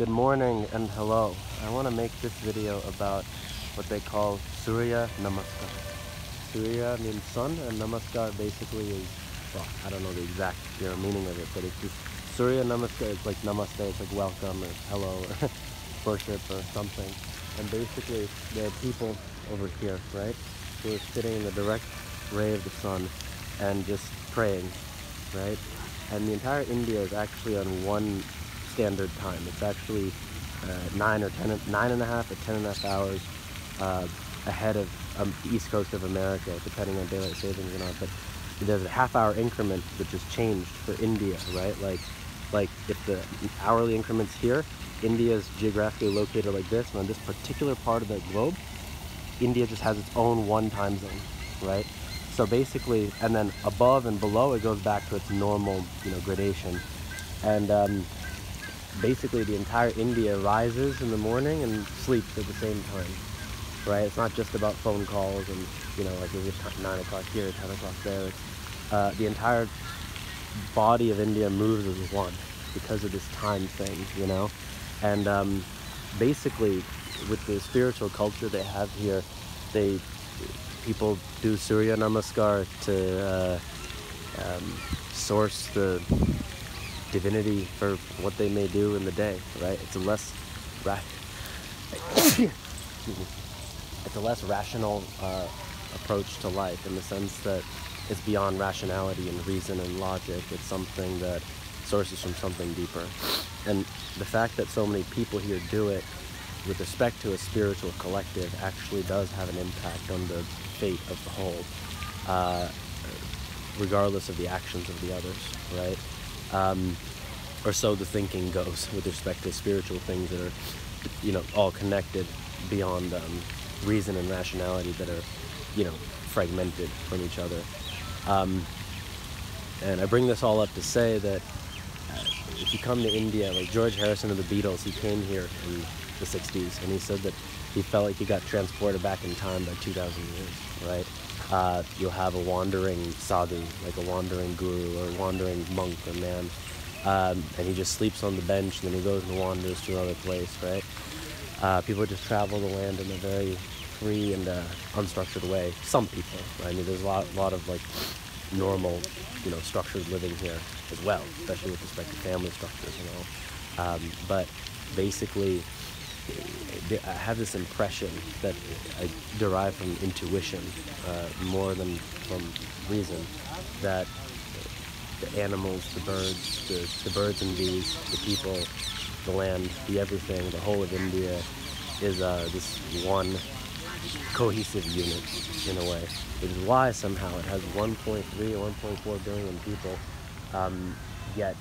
Good morning and hello. I want to make this video about what they call Surya Namaskar. Surya means sun, and Namaskar basically is, well, I don't know the exact meaning of it, but it's just Surya Namaskar. It's like namaste, it's like welcome or hello or worship or something. And basically there are people over here, right, who are sitting in the direct ray of the sun and just praying, right? And the entire India is actually on one standard time. It's actually 9 and a half or 10.5 hours ahead of the east coast of America, depending on daylight savings or not. But there's a half-hour increment which has changed for India, right? Like if the hourly increments here, India is geographically located like this, and on this particular part of the globe, India just has its own one time zone, right? So basically, and then above and below, it goes back to its normal, gradation. And basically, the entire India rises in the morning and sleeps at the same time, right? It's not just about phone calls and, like it was 9 o'clock here, 10 o'clock there. It's, the entire body of India moves as one because of this time thing, And basically, with the spiritual culture they have here, people do Surya Namaskar to source the divinity for what they may do in the day, right? It's a less rational approach to life, in the sense that it's beyond rationality and reason and logic. It's something that sources from something deeper. And the fact that so many people here do it with respect to a spiritual collective actually does have an impact on the fate of the whole, regardless of the actions of the others, right? Or so the thinking goes with respect to spiritual things that are, all connected beyond reason and rationality, that are, fragmented from each other. And I bring this all up to say that if you come to India, like George Harrison of the Beatles, he came here in the 60s, and he said that he felt like he got transported back in time by 2,000 years, right? You'll have a wandering sadhu, like a wandering guru or a wandering monk or man, and he just sleeps on the bench, and then he goes and wanders to another place, right? People just travel the land in a very free and unstructured way. Some people, right? I mean, there's a lot of like normal, structured living here as well, especially with respect to family structures and all. But basically, I have this impression that I derive from intuition more than from reason, that the animals, the birds and bees, the people, the land, the everything, the whole of India is this one cohesive unit in a way, which is why somehow it has 1.3 or 1.4 billion people, yet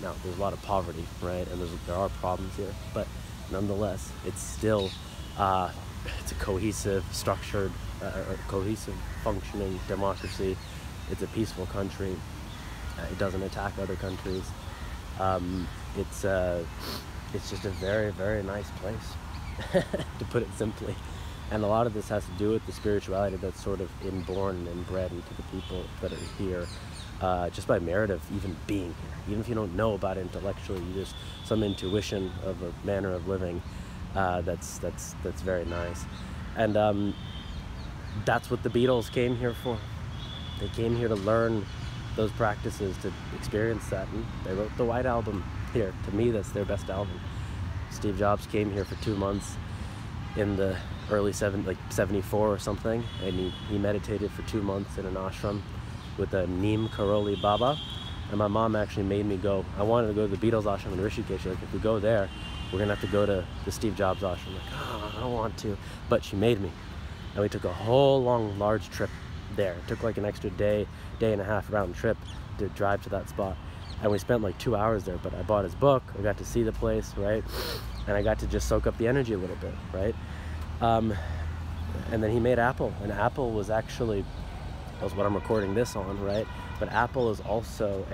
now there's a lot of poverty, right, and there are problems here, but nonetheless it's still it's a cohesive, structured, cohesive, functioning democracy. It's a peaceful country. It doesn't attack other countries. It's just a very, very nice place, to put it simply. And a lot of this has to do with the spirituality that's sort of inborn and bred into the people that are here, just by merit of even being here. Even if you don't know about it intellectually, you just some intuition of a manner of living that's very nice. And that's what the Beatles came here for. They came here to learn those practices, to experience that, and they wrote the White Album here. To me, that's their best album. Steve Jobs came here for 2 months in the early 74 or something, and he meditated for 2 months in an ashram with a Neem Karoli Baba. And my mom actually made me go. I wanted to go to the Beatles ashram in Rishikesh. She's like, if we go there, we're gonna have to go to the Steve Jobs ashram. I'm like, I don't want to, but she made me, and we took a whole large trip there. It took like an extra day and a half round trip to drive to that spot, and we spent like 2 hours there. But I bought his book, I got to see the place, right, and I got to just soak up the energy a little bit, right? And then he made Apple, and Apple was actually, that was what I'm recording this on, right? But Apple is also